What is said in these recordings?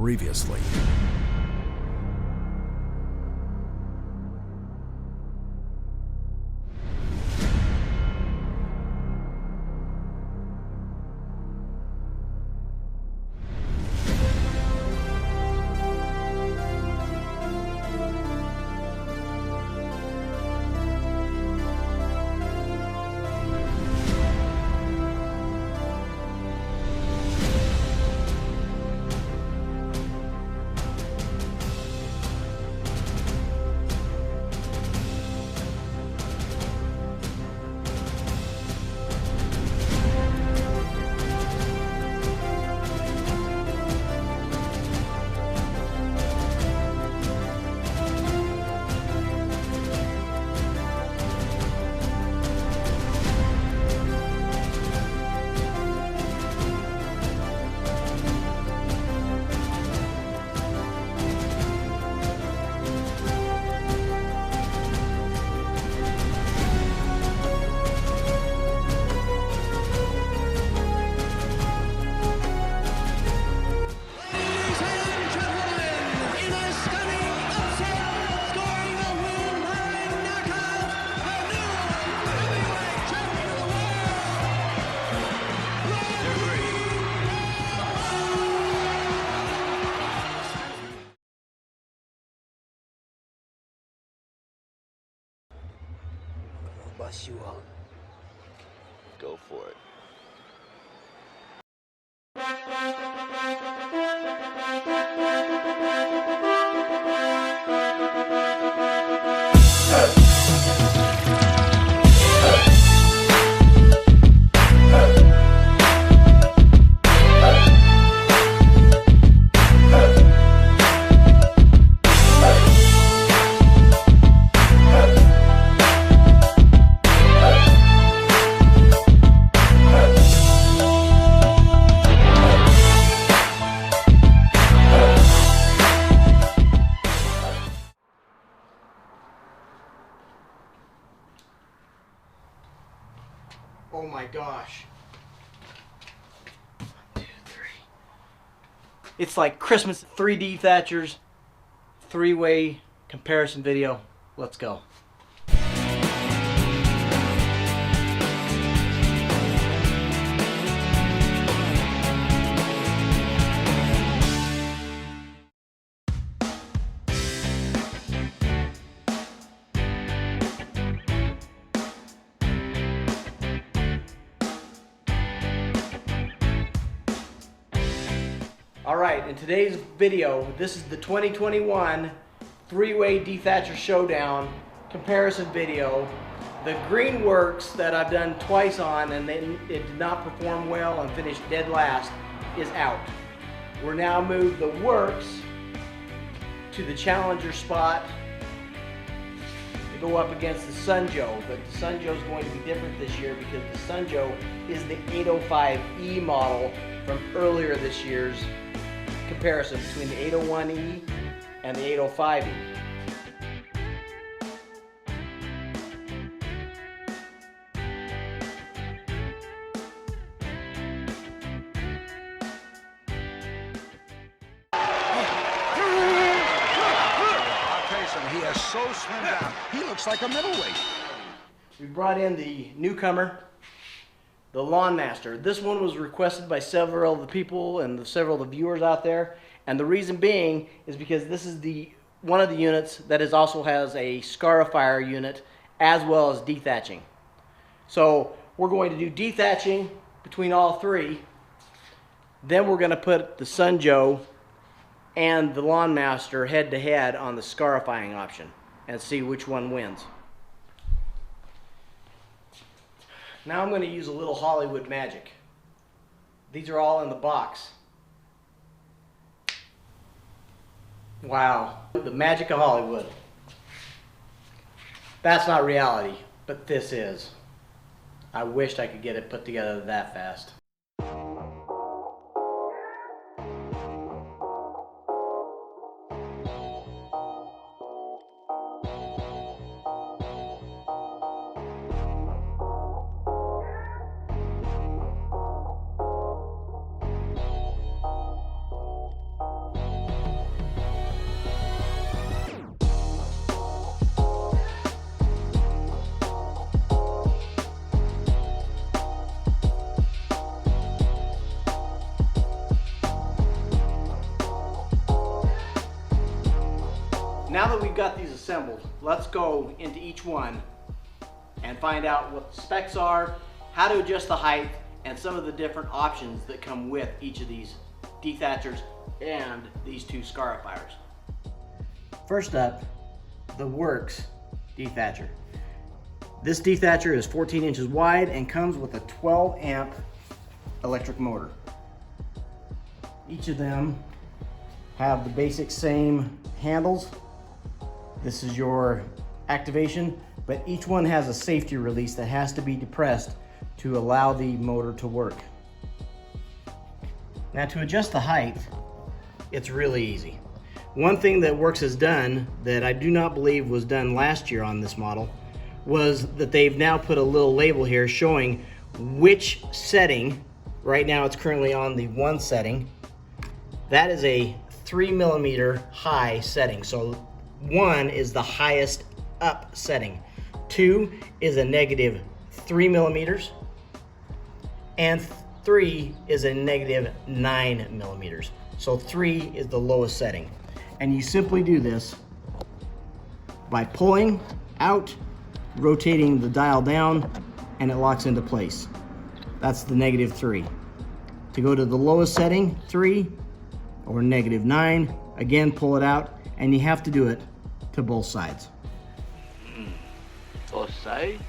previously. Bust you up. Go for it. Oh my gosh. 1, 2, 3. It's like Christmas. 3 dethatchers, 3-way comparison video. Let's go. Alright, in today's video, this is the 2021 3-way dethatcher showdown comparison video. The Greenworks that I've done twice on and then it did not perform well and finished dead last is out. We're now moved the Worx to the challenger spot to go up against the SunJoe, but the SunJoe is going to be different this year because the SunJoe is the 805E model from earlier this year's comparison between the 801E and the 805E. He is so slimmed down. He looks like a middleweight. We brought in the newcomer, the Lawnmaster. This one was requested by several of the people and several of the viewers out there, and the reason being is because this is one of the units that also has a Scarifier unit as well as dethatching. So we're going to do dethatching between all three. Then we're going to put the SunJoe and the Lawnmaster head to head on the scarifying option and see which one wins. Now I'm going to use a little Hollywood magic. These are all in the box. Wow, the magic of Hollywood. That's not reality, but this is. I wished I could get it put together that fast. we've got these assembled, let's go into each one and find out what the specs are, how to adjust the height, and some of the different options that come with each of these dethatchers and these two scarifiers. First up, the Worx Dethatcher. This dethatcher is 14 inches wide and comes with a 12 amp electric motor. Each of them have the basic same handles. This is your activation, but each one has a safety release that has to be depressed to allow the motor to work. Now, to adjust the height, it's really easy. One thing that Worx has done that I do not believe was done last year on this model was that they've now put a little label here showing which setting. Right now it's currently on the 1 setting. That is a 3mm high setting. So 1 is the highest up setting. 2 is a -3mm. And 3 is a -9mm. So 3 is the lowest setting. And you simply do this by pulling out, rotating the dial down, and it locks into place. That's the -3. To go to the lowest setting, 3 or -9, again, pull it out, and you have to do it to both sides. Both sides?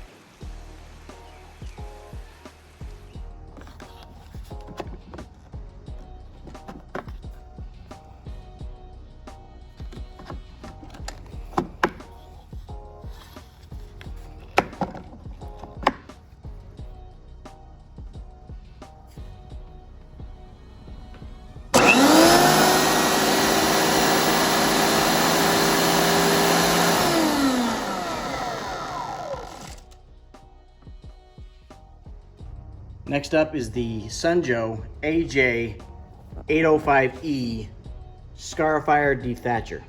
Next up is the SunJoe AJ805E Scarifier Dethatcher.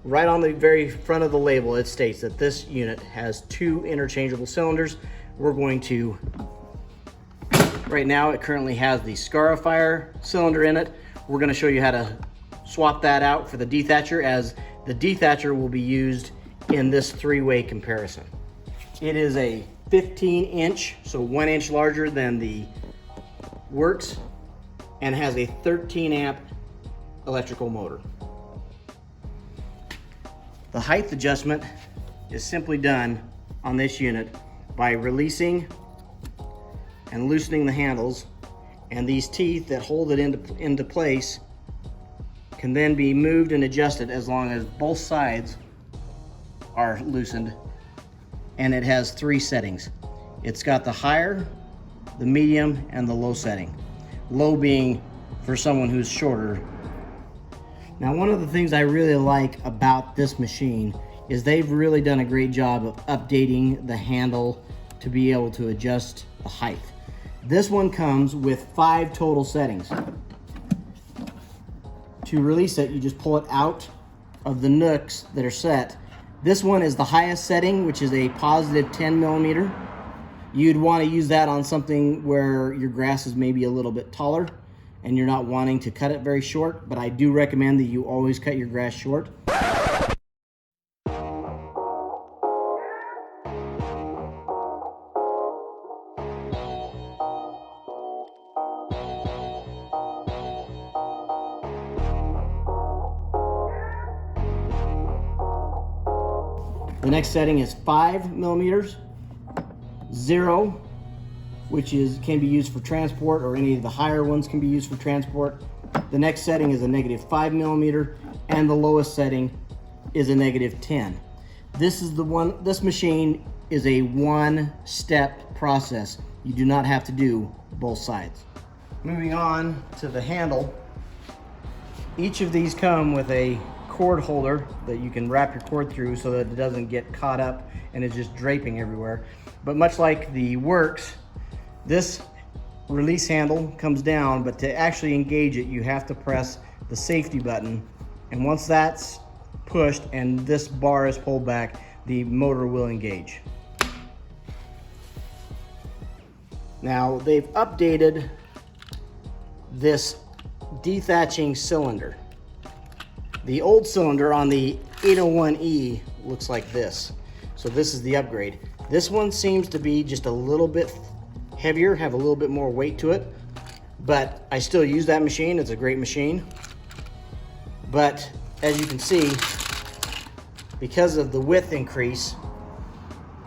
Right on the very front of the label, it states that this unit has 2 interchangeable cylinders. We're going to, right now it currently has the Scarifier cylinder in it. We're going to show you how to swap that out for the dethatcher, as the dethatcher will be used in this 3-way comparison. It is a 15 inch, so 1 inch larger than the Worx, and has a 13 amp electrical motor. The height adjustment is simply done on this unit by releasing and loosening the handles, and these teeth that hold it into place can then be moved and adjusted as long as both sides are loosened. And it has 3 settings. It's got the higher, the medium, and the low setting. Low being for someone who's shorter. Now, one of the things I really like about this machine is they've really done a great job of updating the handle to be able to adjust the height. This one comes with 5 total settings. To release it, you just pull it out of the nooks that are set. This one is the highest setting, which is a positive 10mm. You'd want to use that on something where your grass is maybe a little bit taller and you're not wanting to cut it very short, but I do recommend that you always cut your grass short. The next setting is 5mm, 0, which can be used for transport, or any of the higher ones can be used for transport. The next setting is a -5mm, and the lowest setting is a -10. This machine is a 1-step process. You do not have to do both sides. Moving on to the handle. Each of these come with a cord holder that you can wrap your cord through so that it doesn't get caught up and is just draping everywhere. But much like the Worx, this release handle comes down, but to actually engage it, you have to press the safety button. And once that's pushed and this bar is pulled back, the motor will engage. Now, they've updated this dethatching cylinder. The old cylinder on the 801E looks like this. So this is the upgrade. This one seems to be just a little bit heavier, have a little bit more weight to it, but I still use that machine. It's a great machine. But as you can see, because of the width increase,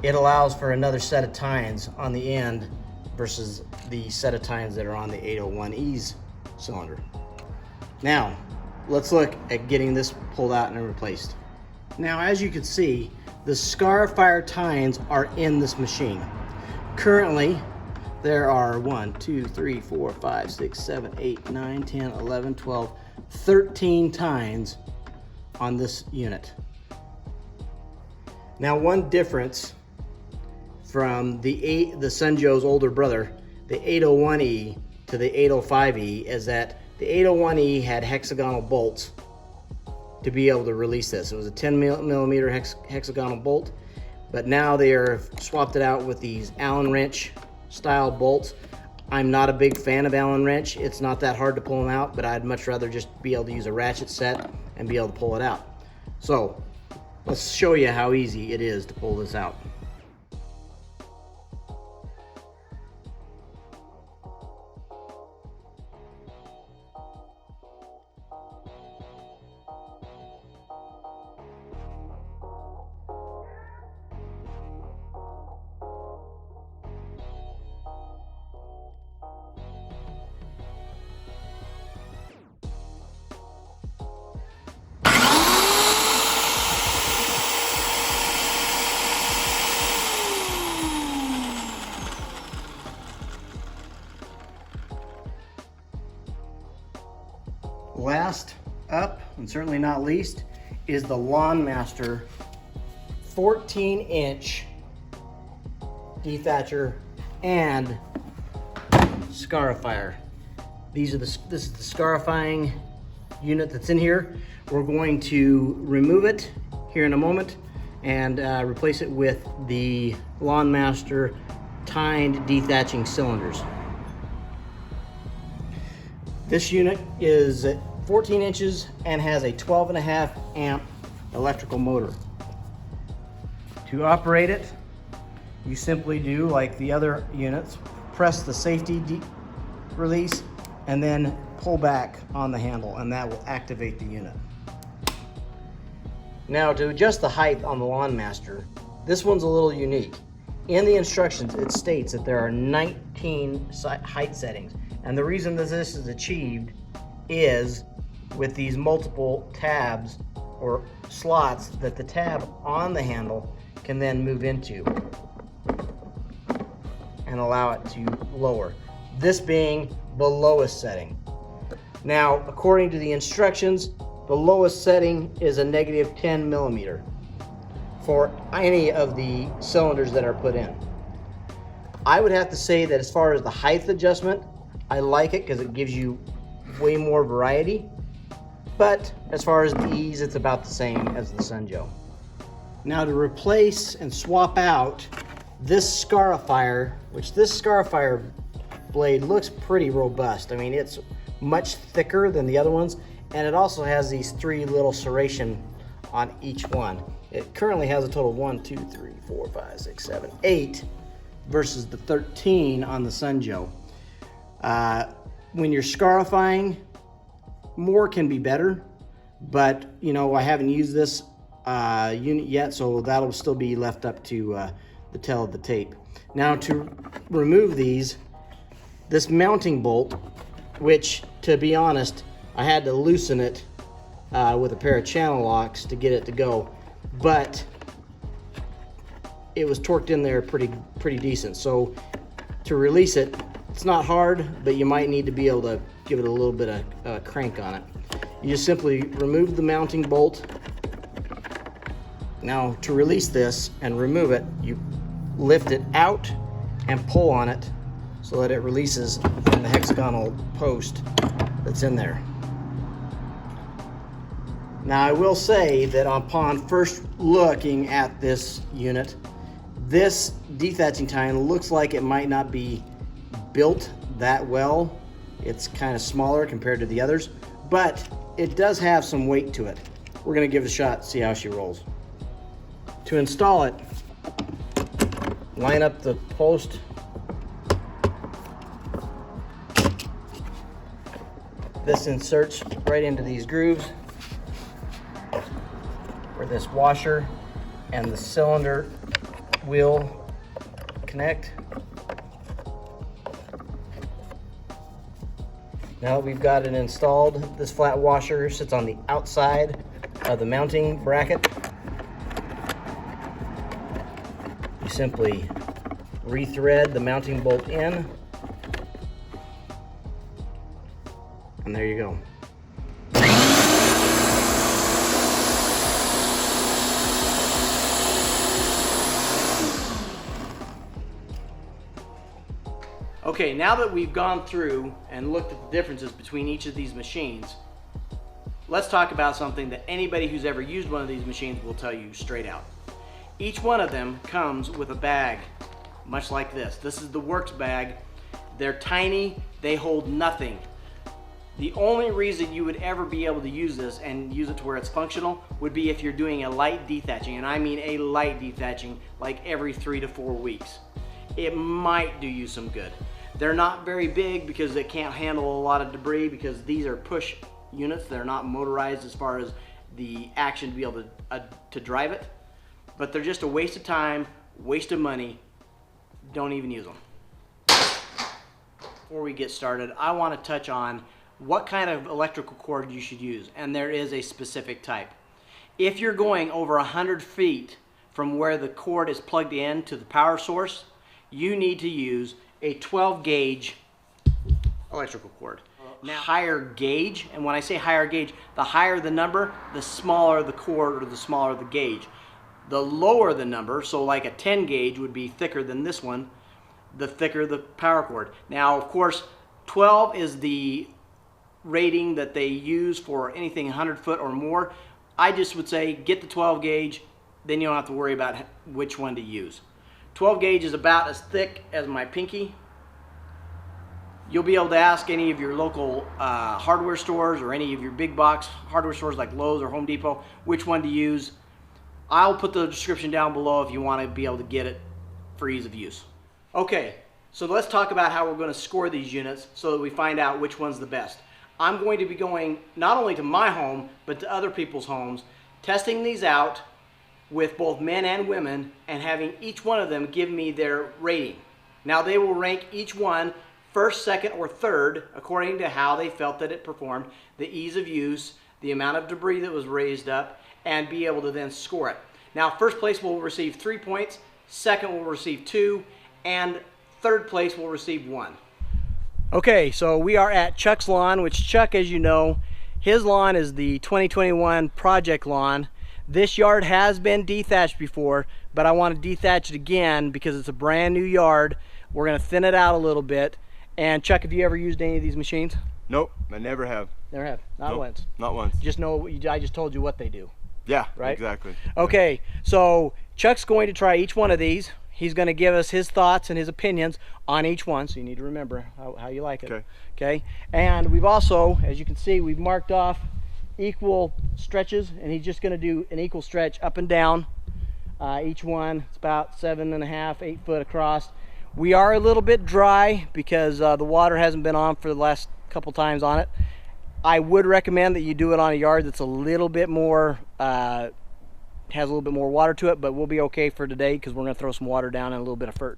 it allows for another set of tines on the end versus the set of tines that are on the 801E's cylinder. Now, let's look at getting this pulled out and replaced. Now, as you can see, the Scarifier tines are in this machine. Currently, there are 1, 2, 3, 4, 5, 6, 7, 8, 9, 10, 11, 12, 13 tines on this unit. Now, one difference from the SunJoe's older brother, the 801E to the 805E, is that the 801E had hexagonal bolts to be able to release this. It was a 10 millimeter hexagonal bolt, but now they are swapped it out with these Allen wrench style bolts. I'm not a big fan of Allen wrench. It's not that hard to pull them out, but I'd much rather just be able to use a ratchet set and be able to pull it out. So let's show you how easy it is to pull this out. Last up, and certainly not least, is the Lawnmaster 14-inch dethatcher and Scarifier. This is the scarifying unit that's in here. We're going to remove it here in a moment and replace it with the Lawnmaster tined dethatching cylinders. This unit is 14 inches and has a 12.5 amp electrical motor. To operate it, you simply do like the other units, press the safety release and then pull back on the handle, and that will activate the unit. Now, to adjust the height on the Lawnmaster, this one's a little unique. In the instructions, it states that there are 19 height settings. And the reason that this is achieved is with these multiple tabs or slots that the tab on the handle can then move into and allow it to lower. This being the lowest setting. Now, according to the instructions, the lowest setting is a -10 millimeter for any of the cylinders that are put in. I would have to say that as far as the height adjustment, I like it because it gives you way more variety, but as far as the ease, it's about the same as the SunJoe. Now, to replace and swap out this Scarifier, which this Scarifier blade looks pretty robust. I mean, it's much thicker than the other ones, and it also has these 3 little serration on each one. It currently has a total of 1, 2, 3, 4, 5, 6, 7, 8 versus the 13 on the SunJoe. When you're scarifying, more can be better, but you know, I haven't used this unit yet, so that'll still be left up to the tail of the tape. Now, to remove these, this mounting bolt, which to be honest, I had to loosen it with a pair of channel locks to get it to go, but it was torqued in there pretty decent. So to release it, it's not hard, but you might need to be able to give it a little bit of crank on it. You just simply remove the mounting bolt. Now, to release this and remove it, you lift it out and pull on it so that it releases from the hexagonal post that's in there. Now, I will say that upon first looking at this unit, this dethatching tine looks like it might not be built that well. It's kind of smaller compared to the others, but it does have some weight to it. We're gonna give it a shot, see how she rolls. To install it, line up the post. This inserts right into these grooves where this washer and the cylinder will connect. Now that we've got it installed, this flat washer sits on the outside of the mounting bracket. You simply re-thread the mounting bolt in, and there you go. Okay, now that we've gone through and looked at the differences between each of these machines, let's talk about something that anybody who's ever used one of these machines will tell you straight out. Each one of them comes with a bag, much like this. This is the Worx bag. They're tiny, they hold nothing. The only reason you would ever be able to use this and use it to where it's functional would be if you're doing a light dethatching, and I mean a light dethatching, like every 3 to 4 weeks. It might do you some good. They're not very big because they can't handle a lot of debris because these are push units. They're not motorized as far as the action to be able to drive it. But they're just a waste of time, waste of money. Don't even use them. Before we get started, I want to touch on what kind of electrical cord you should use, and there is a specific type. If you're going over 100 feet from where the cord is plugged in to the power source, you need to use a 12 gauge electrical cord. Now, higher gauge, and when I say higher gauge, the higher the number, the smaller the cord or the smaller the gauge. The lower the number, so like a 10 gauge would be thicker than this one, the thicker the power cord. Now, of course, 12 is the rating that they use for anything 100 foot or more. I just would say get the 12 gauge, then you don't have to worry about which one to use. 12 gauge is about as thick as my pinky. You'll be able to ask any of your local hardware stores or any of your big box hardware stores like Lowe's or Home Depot which one to use. I'll put the description down below if you want to be able to get it for ease of use. Okay, so let's talk about how we're going to score these units so that we find out which one's the best. I'm going to be going not only to my home but to other people's homes, testing these out with both men and women and having each one of them give me their rating. Now they will rank each one first, second, or third according to how they felt that it performed, the ease of use, the amount of debris that was raised up, and be able to then score it. Now first place will receive 3 points, second will receive 2, and third place will receive 1. Okay, so we are at Chuck's lawn, which Chuck, as you know, his lawn is the 2021 project lawn. This yard has been dethatched before, but I want to dethatch it again because it's a brand new yard. We're going to thin it out a little bit. And Chuck, have you ever used any of these machines? Nope, I never have. Never have? Not Nope, once? Not once. Just know, I just told you what they do. Yeah, right? Exactly. Okay, so Chuck's going to try each one of these. He's going to give us his thoughts and his opinions on each one, so you need to remember how you like it. Okay. Okay, and we've also, as you can see, we've marked off equal stretches, and he's just going to do an equal stretch up and down. Each one, it's about 7.5, 8 foot across. We are a little bit dry because the water hasn't been on for the last couple times on it. I would recommend that you do it on a yard that's a little bit more, has a little bit more water to it, but we'll be okay for today because we're going to throw some water down and a little bit of fert.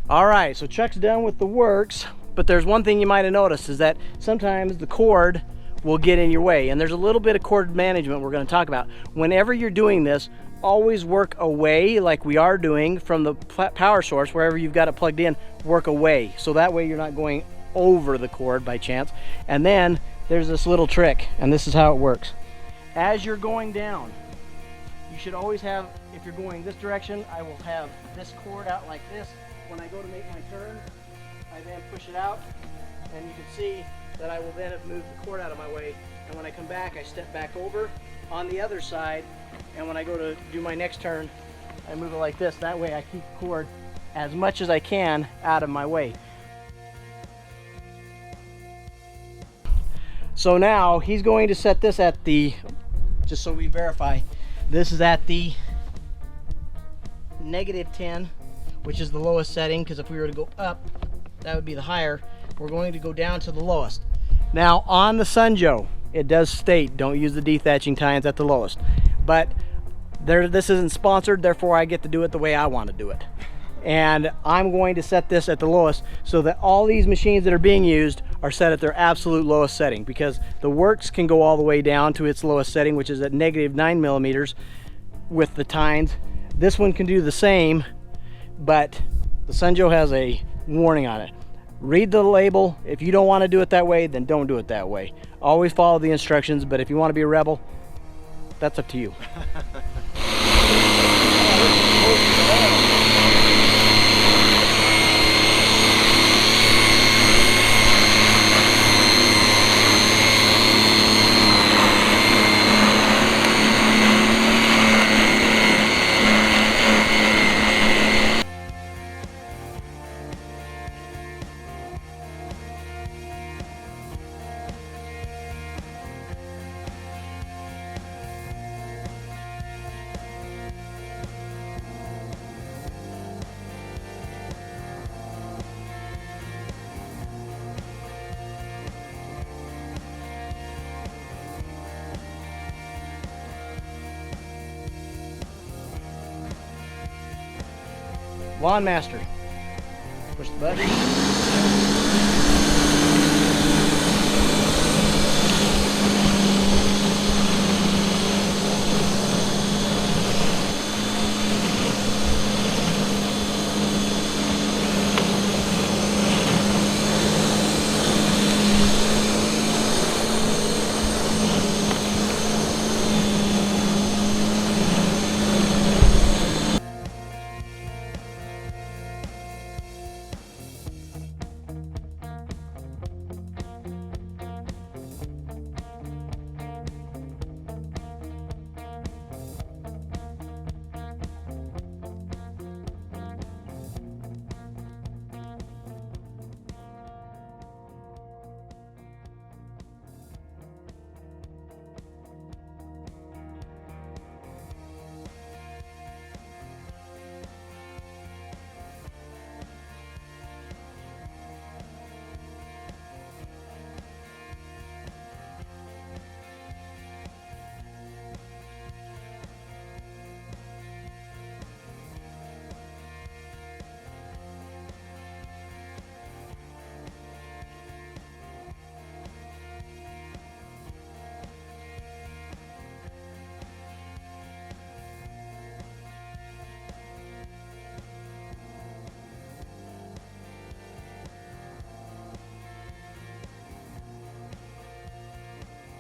All right, so Chuck's done with the Worx, but there's one thing you might have noticed is that sometimes the cord will get in your way, and there's a little bit of cord management we're going to talk about. Whenever you're doing this, always work away like we are doing from the power source. Wherever you've got it plugged in, work away, so that way you're not going over the cord by chance. And then there's this little trick, and this is how it works. As you're going down, you should always have, if you're going this direction, I will have this cord out like this. When I go to make my turn, I then push it out, and you can see that I will then have moved the cord out of my way. And when I come back, I step back over on the other side, and when I go to do my next turn, I move it like this. That way I keep the cord as much as I can out of my way. So now he's going to set this at the, just so we verify, this is at the -10, which is the lowest setting, because if we were to go up, that would be the higher. We're going to go down to the lowest. Now on the SunJoe, it does state don't use the dethatching tines at the lowest, but this isn't sponsored, therefore I get to do it the way I want to do it. And I'm going to set this at the lowest so that all these machines that are being used are set at their absolute lowest setting, because the Worx can go all the way down to its lowest setting, which is at -9mm with the tines. This one can do the same, but the SunJoe has a warning on it. Read the label. If you don't want to do it that way, then don't do it that way. Always follow the instructions, but if you want to be a rebel, that's up to you. Lawnmaster. Push the button.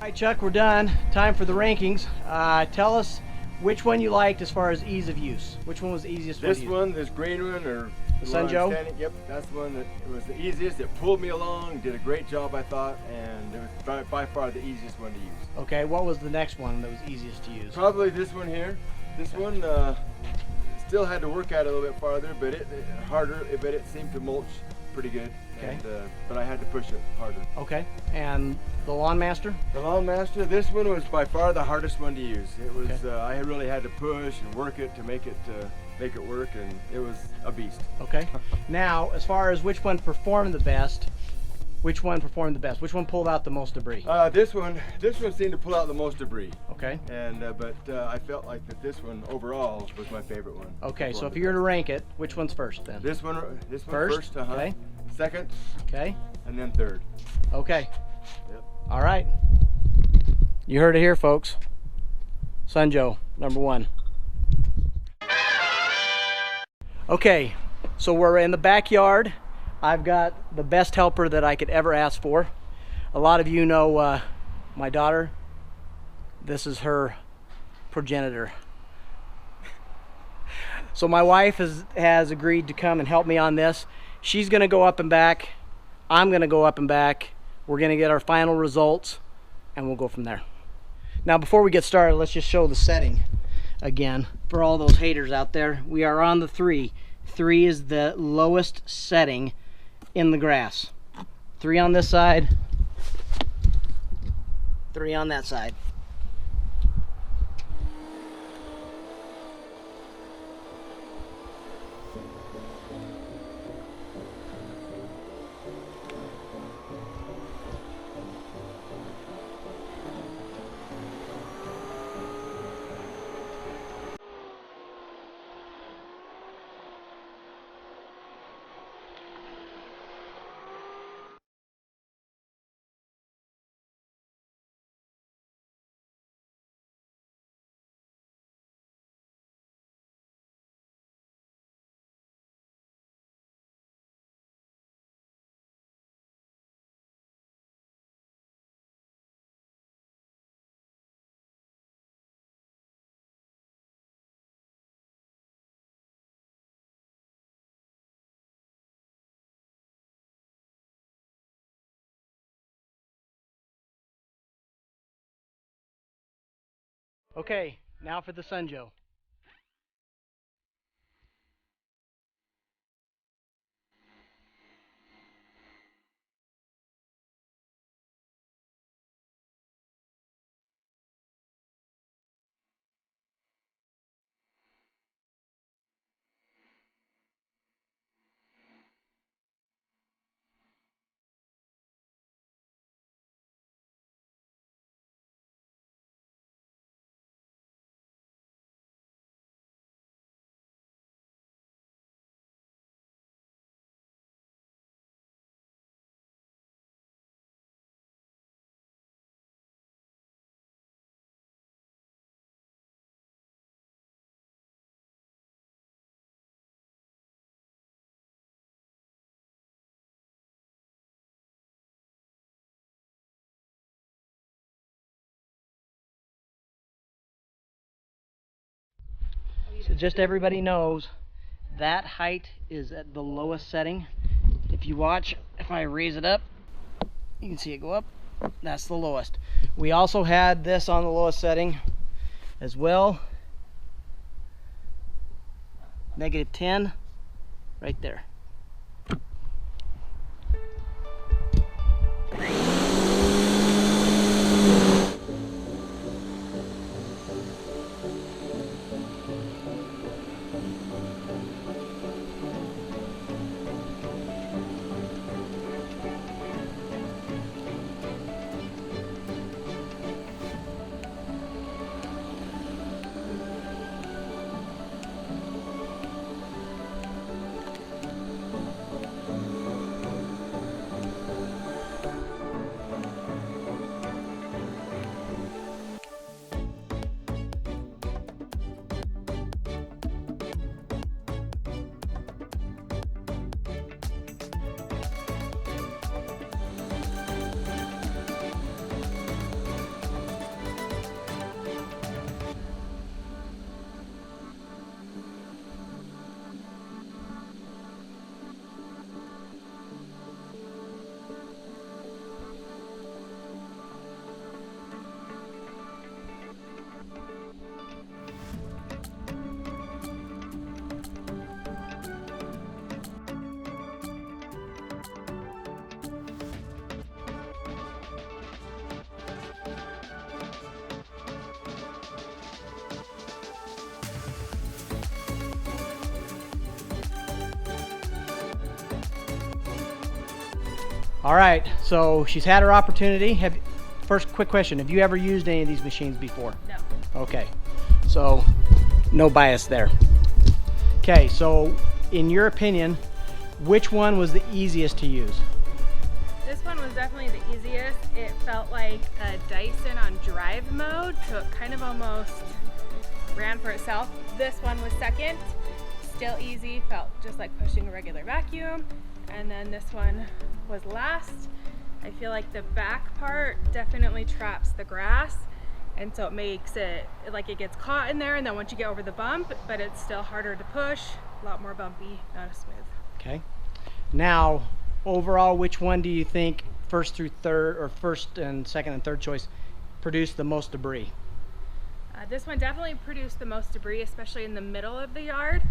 All right, Chuck, we're done. Time for the rankings. Tell us which one you liked as far as ease of use. Which one was the easiest one to use? This one, this green one, or the SunJoe? Yep, that's the one that it was the easiest. It pulled me along, did a great job, I thought, and it was by far the easiest one to use. Okay, what was the next one that was easiest to use? Probably this one here. This one still had to work at it a little bit farther, but but it seemed to mulch pretty good. Okay. And, but I had to push it harder. Okay, and the Lawnmaster? The Lawnmaster, this one was by far the hardest one to use. It was Okay. I really had to push and work it to make it work, and it was a beast. Okay. Now, as far as which one performed the best, which one performed the best? Which one pulled out the most debris? This one seemed to pull out the most debris. Okay. And but I felt like that this one overall was my favorite one. Okay, so if you were to rank it, which one's first then? This one First, first, okay. Second, Okay. and then third. Okay. Yep. All right. You heard it here, folks. SunJoe, #1. Okay, so we're in the backyard. I've got the best helper that I could ever ask for. A lot of you know my daughter. This is her progenitor. So my wife has agreed to come and help me on this. She's gonna go up and back. I'm gonna go up and back. We're gonna get our final results and we'll go from there. Now before we get started, let's just show the setting again for all those haters out there. We are on the 3. 3 is the lowest setting in the grass. 3 on this side, 3 on that side. Okay, now for the Sun Joe. So just everybody knows that height is at the lowest setting. If you watch, if I raise it up, you can see it go up. That's the lowest. We also had this on the lowest setting as well. -10 right there. All right, so she's had her opportunity. First quick question, have you ever used any of these machines before? No. Okay, so no bias there. Okay, so in your opinion, which one was the easiest to use? This one was definitely the easiest. It felt like a Dyson on drive mode, so it kind of almost ran for itself. This one was second. still easy, felt just like pushing a regular vacuum. And then this one was last. I feel like the back part definitely traps the grass, and so it makes it like it gets caught in there, and then once you get over the bump, but it's still harder to push, a lot more bumpy, not as smooth. Okay. Now, overall, which one do you think first through third, or first and second and third choice, produced the most debris? This one definitely produced the most debris, especially in the middle of the yard.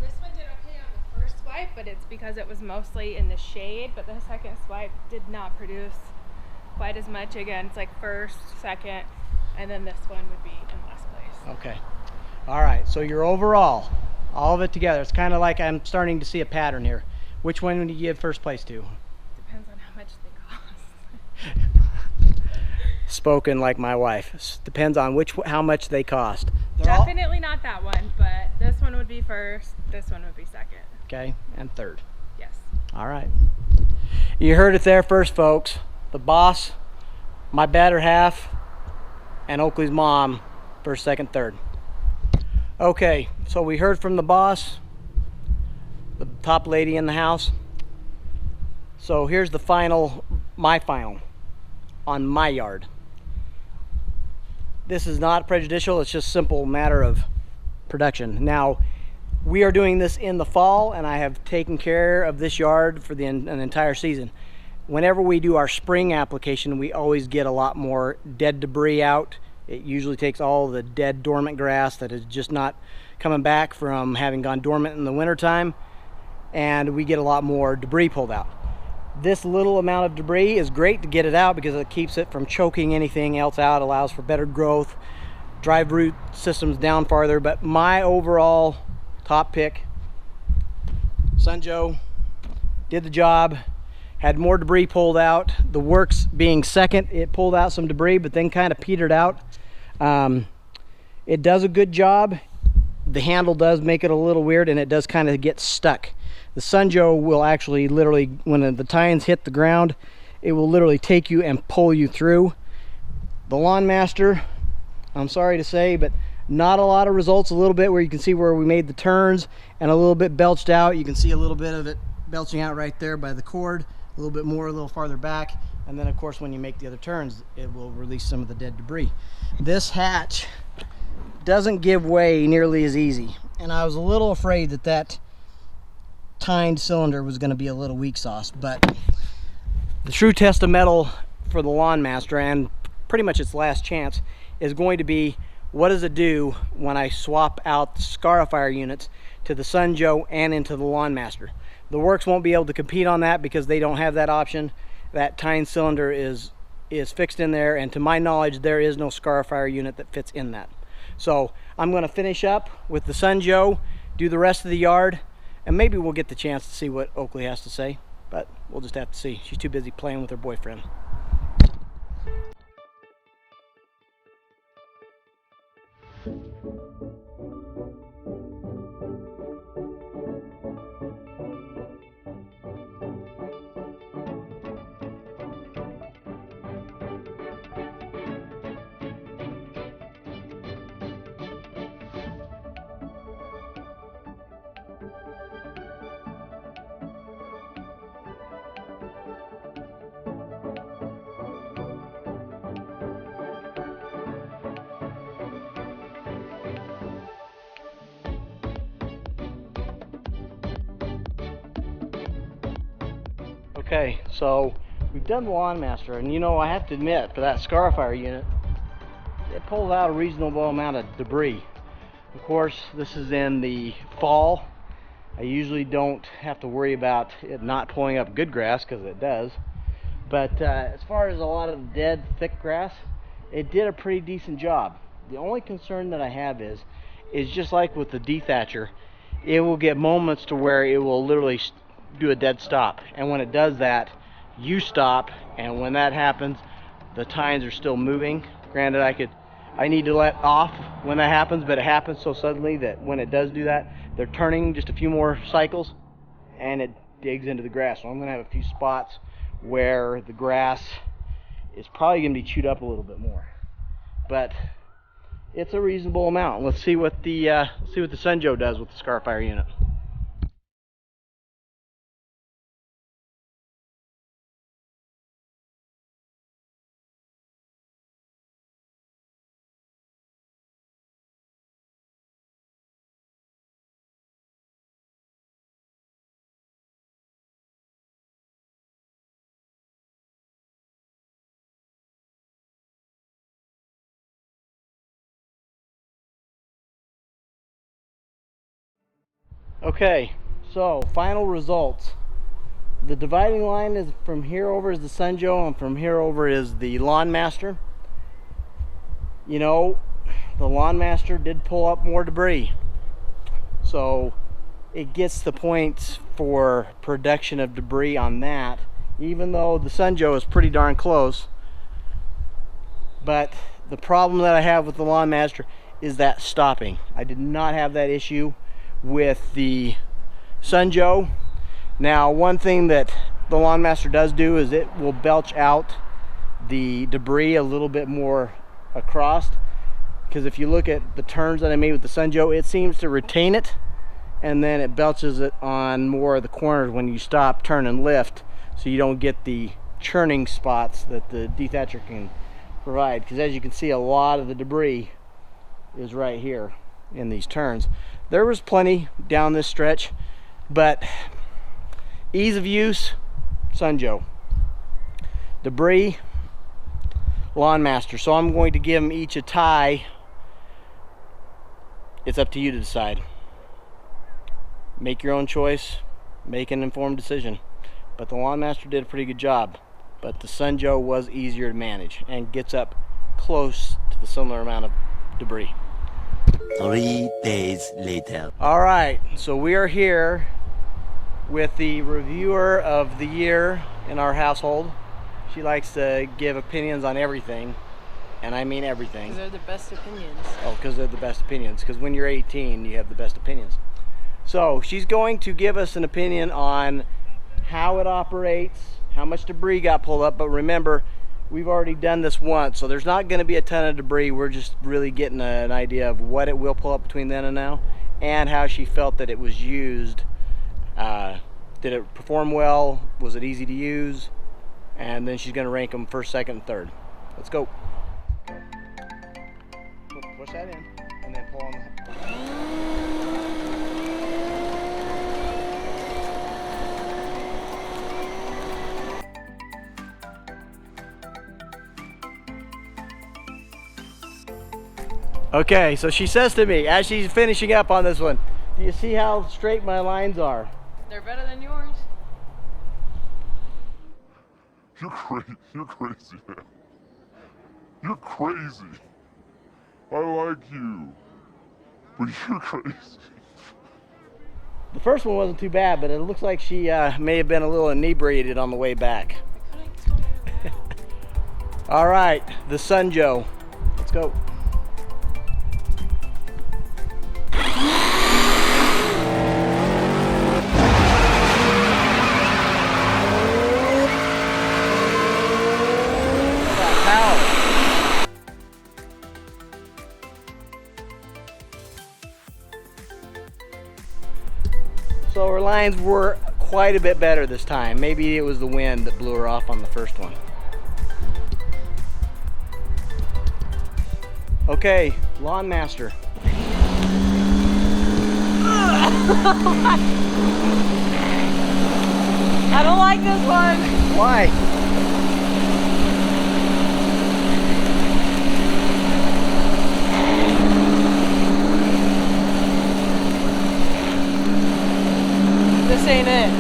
This one did okay on the first swipe, but it's because it was mostly in the shade, but the second swipe did not produce quite as much. Again, it's like first, second, and then this one would be in last place. Okay. All right, so your overall, all of it together, it's kind of like I'm starting to see a pattern here. Which one would you give first place to? Depends on how much they cost. Spoken like my wife. Depends on how much they cost. Definitely not that one, but this one would be first, this one would be second. Okay, and third. Yes. All right. You heard it there first, folks. The boss, my better half, and Oakley's mom, first, second, third. Okay, so we heard from the boss, the top lady in the house. So here's the final, my final, on my yard. This is not prejudicial, it's just a simple matter of production. Now, we are doing this in the fall, and I have taken care of this yard for an entire season. Whenever we do our spring application, we always get a lot more dead debris out. It usually takes all the dead dormant grass that is just not coming back from having gone dormant in the wintertime, and we get a lot more debris pulled out. This little amount of debris is great to get it out because it keeps it from choking anything else out, allows for better growth, drive root systems down farther. But my overall top pick, SunJoe, did the job, had more debris pulled out. The Worx being second, it pulled out some debris, but then kind of petered out. It does a good job. The handle does make it a little weird, and it does kind of get stuck. The SunJoe will actually literally, when the tines hit the ground, it will literally take you and pull you through. The Lawnmaster, I'm sorry to say, but not a lot of results. A little bit where you can see where we made the turns, and a little bit belched out. You can see a little bit of it belching out right there by the cord, a little bit more a little farther back, and then of course when you make the other turns, it will release some of the dead debris. This hatch doesn't give way nearly as easy, and I was a little afraid that that tined cylinder was going to be a little weak sauce, but the true test of metal for the Lawnmaster, and pretty much its last chance, is going to be what does it do when I swap out the Scarifier units to the SunJoe and into the Lawnmaster. The Worx won't be able to compete on that because they don't have that option. That tined cylinder is fixed in there, and to my knowledge there is no Scarifier unit that fits in that. So I'm going to finish up with the SunJoe, do the rest of the yard, and maybe we'll get the chance to see what Oakley has to say, but we'll just have to see. She's too busy playing with her boyfriend. Okay, so we've done the Lawnmaster, and you know, I have to admit, for that Scarifier unit, it pulls out a reasonable amount of debris. Of course, this is in the fall. I usually don't have to worry about it not pulling up good grass, because it does. But as far as a lot of dead, thick grass, it did a pretty decent job. The only concern that I have is just like with the Dethatcher, it will get moments to where it will literally do a dead stop, and when it does that, you stop, and when that happens, the tines are still moving. Granted, I need to let off when that happens, but it happens so suddenly that when it does do that, they're turning just a few more cycles and it digs into the grass. So I'm going to have a few spots where the grass is probably going to be chewed up a little bit more, but it's a reasonable amount. Let's see what the SunJoe does with the Scarifier unit. Okay, so final results. The dividing line is from here over is the SunJoe, and from here over is the Lawnmaster. You know, the Lawnmaster did pull up more debris, so it gets the points for production of debris on that, even though the SunJoe is pretty darn close. But the problem that I have with the Lawnmaster is that stopping. I did not have that issue with the SunJoe. Now, one thing that the Lawnmaster does do is it will belch out the debris a little bit more across, because if you look at the turns that I made with the SunJoe, it seems to retain it, and then it belches it on more of the corners when you stop, turn, and lift, so you don't get the churning spots that the Dethatcher can provide. Because as you can see, a lot of the debris is right here in these turns. There was plenty down this stretch, but ease of use, SunJoe. Debris, Lawnmaster. So I'm going to give them each a tie. It's up to you to decide. Make your own choice, make an informed decision. But the Lawnmaster did a pretty good job. But the SunJoe was easier to manage and gets up close to the similar amount of debris. 3 days later. All right, so we are here with the reviewer of the year in our household. She likes to give opinions on everything, and I mean everything. Because they're the best opinions. Oh, because they're the best opinions. Because when you're 18, you have the best opinions. So she's going to give us an opinion on how it operates, how much debris got pulled up. But remember, we've already done this once, so there's not going to be a ton of debris. We're just really getting an idea of what it will pull up between then and now, and how she felt that it was used. Did it perform well? Was it easy to use? And then she's going to rank them first, second, and third. Let's go. Push that in, and then pull on the... Okay, so she says to me, as she's finishing up on this one, do you see how straight my lines are? They're better than yours. You're crazy, man. You're crazy. I like you, but you're crazy. The first one wasn't too bad, but it looks like she may have been a little inebriated on the way back. I couldn't tell you. All right, the SunJoe. Let's go. So her lines were quite a bit better this time. Maybe it was the wind that blew her off on the first one. Okay, Lawnmaster. I don't like this one. Why? This ain't it.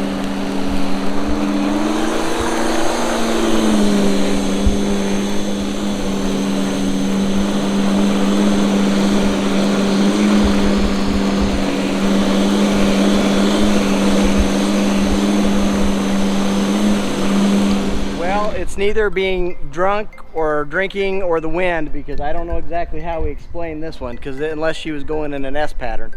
Well, it's neither being drunk or drinking or the wind, because I don't know exactly how we explain this one, because unless she was going in an S pattern.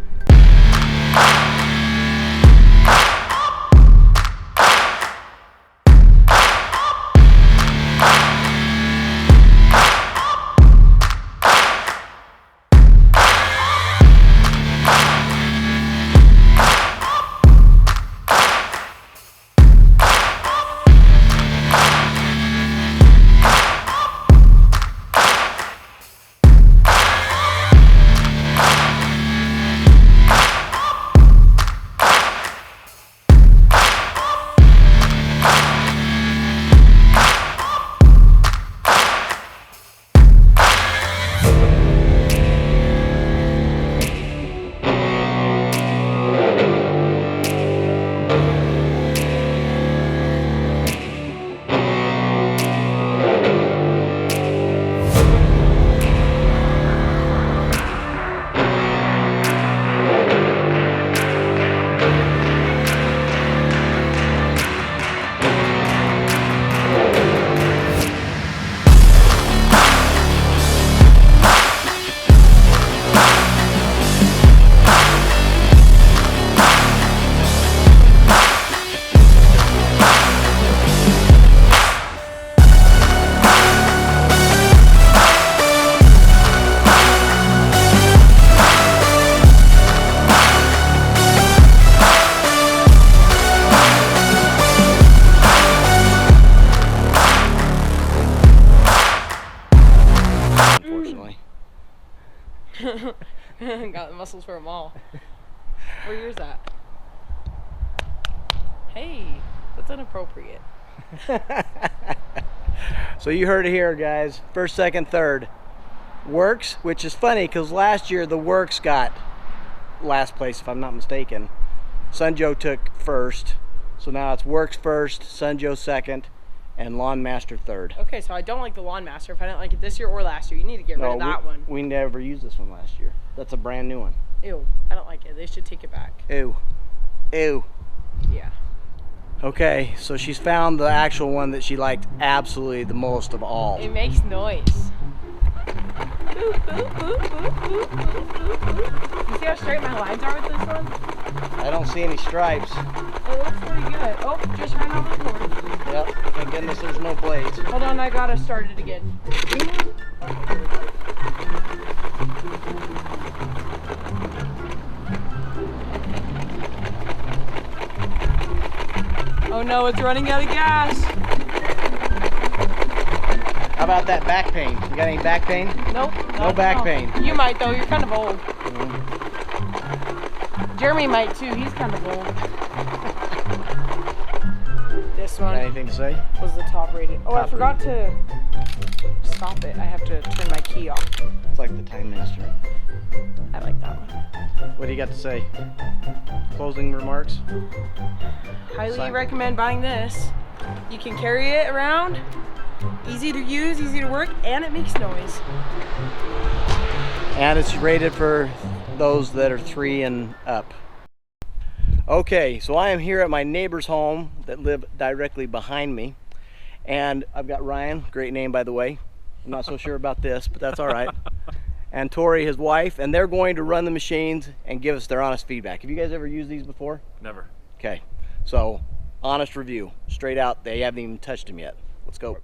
Got the muscles for them all. Where yours at? Hey, that's inappropriate. So you heard it here, guys. First, second, third. Worx, which is funny because last year the Worx got last place, if I'm not mistaken. SunJoe took first. So now it's Worx first, SunJoe second, and Lawnmaster third. Okay, so I don't like the Lawnmaster. If I didn't like it this year or last year, you need to get rid of that one. We never used this one last year. That's a brand new one. Ew, I don't like it. They should take it back. Ew. Ew. Yeah. Okay, so she's found the actual one that she liked absolutely the most of all. It makes noise. You see how straight my lines are with this one? I don't see any stripes. It looks pretty good. Oh, just ran over the cord. Yep, thank goodness there's no blades. Hold on, I gotta start it again. Oh no, it's running out of gas. How about that back pain? You got any back pain? Nope. No back pain. You might though, you're kind of old. Jeremy might too, he's kind of old. This one Anything to say? was the top rated. Oh, I Top forgot to stop it. I have to turn my key off. It's like the Time Master. I like that one. What do you got to say? Closing remarks? Highly Sign. recommend buying this. You can carry it around. Easy to use, easy to work, and it makes noise. And it's rated for those that are 3 and up. Okay, so I am here at my neighbor's home that live directly behind me. And I've got Ryan, great name by the way. I'm not so sure about this, but that's all right. And Tori, his wife, and they're going to run the machines and give us their honest feedback. Have you guys ever used these before? Never. Okay, so honest review, straight out. They haven't even touched them yet. Let's go.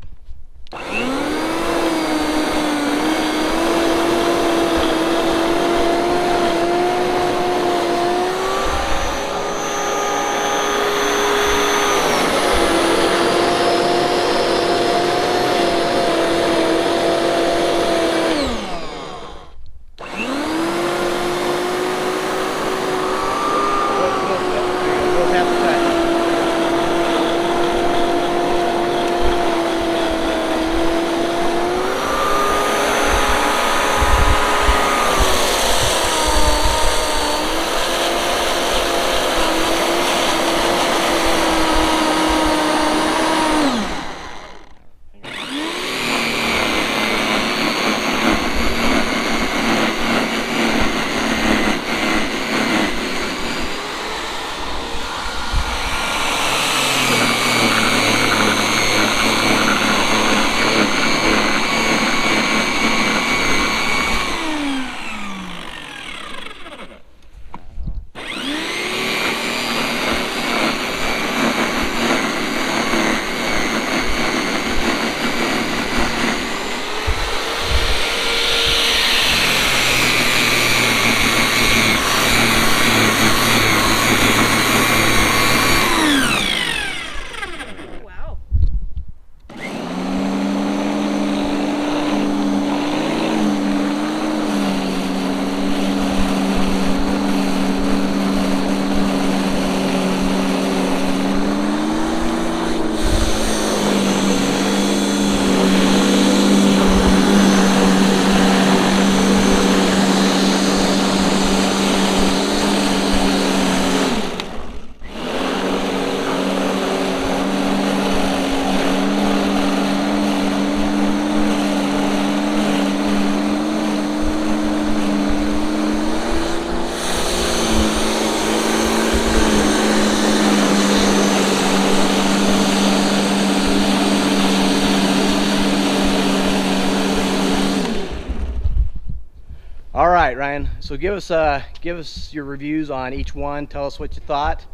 All right, Ryan. So give us your reviews on each one. Tell us what you thought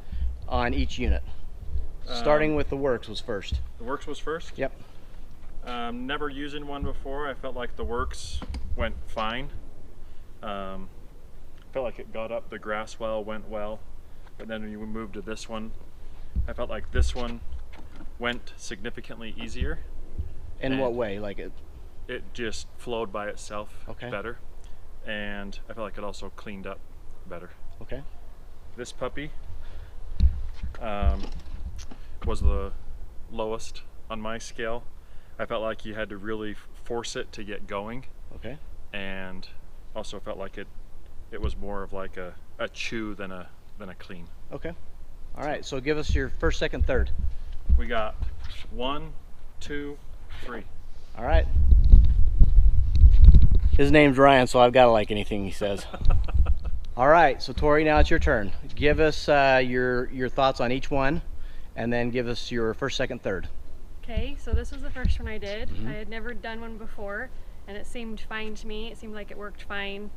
on each unit. Starting with the Worx was first. The Worx was first? Yep. Never using one before. I felt like the Worx went fine. Felt like it got up the grass well, went well. But then when you moved to this one, I felt like this one went significantly easier. In what way? Like it just flowed by itself better. and I felt like it also cleaned up better. Okay. This puppy was the lowest on my scale. I felt like you had to really force it to get going. Okay. And also felt like it was more of like a chew than a clean. Okay. All right, so give us your first, second, third. We got 1, 2, 3. All right. His name's Ryan, so I've got to like anything he says. All right, so Tori, now it's your turn. Give us your thoughts on each one, and then give us your first, second, third. Okay, so this was the first one I did. I had never done one before, and it seemed fine to me. It seemed like it worked fine.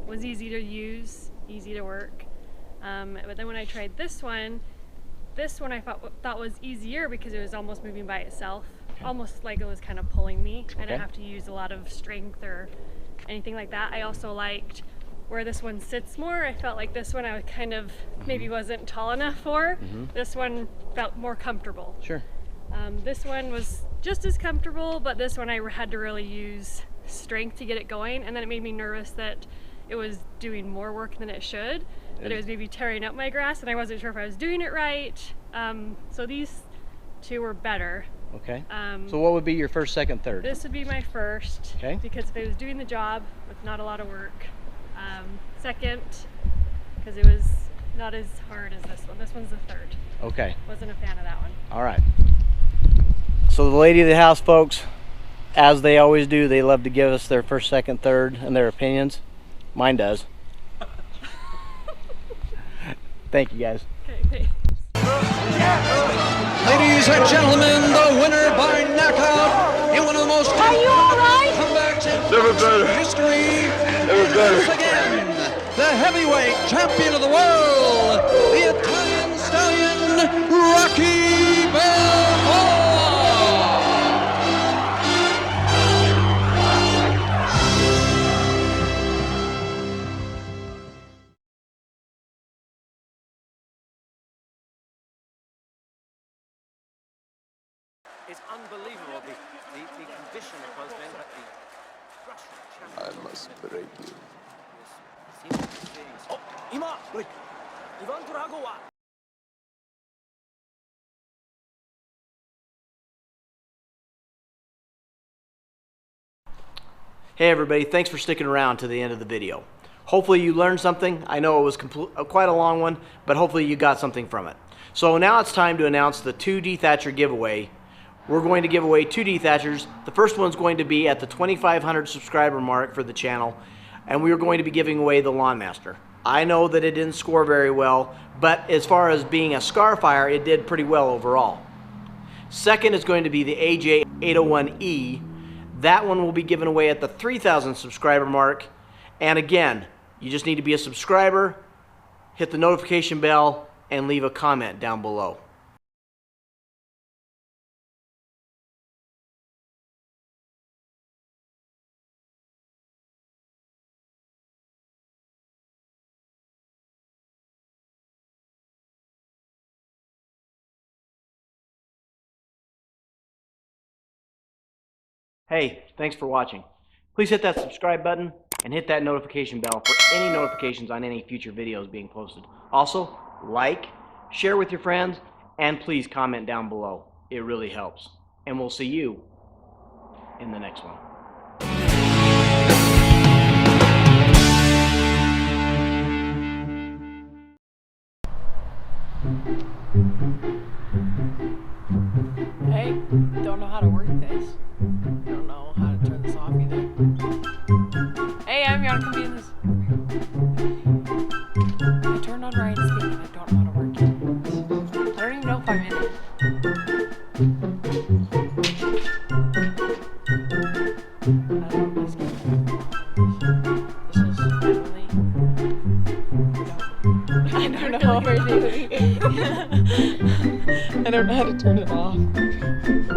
Was easy to use, easy to work. But then when I tried this one I thought was easier because it was almost moving by itself. Okay. Almost like it was kind of pulling me. Okay. I didn't have to use a lot of strength or anything like that. I also liked where this one sits more. I felt like this one I kind of maybe wasn't tall enough for. This one felt more comfortable. Sure. This one was just as comfortable, but this one I had to really use strength to get it going, and then it made me nervous that it was doing more work than it should, that it was maybe tearing up my grass, and I wasn't sure if I was doing it right. So these two were better. Okay. So what would be your first, second, third? This would be my first, okay, because if it was doing the job with not a lot of work. Second, because it was not as hard as this one. This one's the third. Okay. Wasn't a fan of that one. All right. So the lady of the house, folks, as they always do, they love to give us their first, second, third, and their opinions. Mine does. Thank you, guys. Okay, thanks. Ladies and gentlemen, the winner by knockout in one of the most comebacks in history. Once again, the heavyweight champion of the world, the Italian stallion, Rocky Balboa. It's unbelievable the condition of both men, but the Russian champion. I must break you. Oh, Ima! Ivan Drago wa. Hey everybody, thanks for sticking around to the end of the video. Hopefully you learned something. I know it was quite a long one, but hopefully you got something from it. So now it's time to announce the 2 Dethatcher giveaway. We're going to give away 2 Dethatchers. The first one's going to be at the 2,500 subscriber mark for the channel, and we are going to be giving away the Lawnmaster. I know that it didn't score very well, but as far as being a Scarifier, it did pretty well overall. Second is going to be the AJ801E. That one will be given away at the 3,000 subscriber mark. And again, you just need to be a subscriber, hit the notification bell, and leave a comment down below. Hey, thanks for watching. Please hit that subscribe button and hit that notification bell for any notifications on any future videos being posted. Also, like, share with your friends, and please comment down below. It really helps. And we'll see you in the next one. Hey, don't know how to work this. Don't know how to turn this off either. Hey, I'm gonna come in this. I turned on Ryan's thing and I don't know how to work it. I don't even know if I'm in it. I don't know if this is really... I don't know what we're doing. I don't know how to turn it off.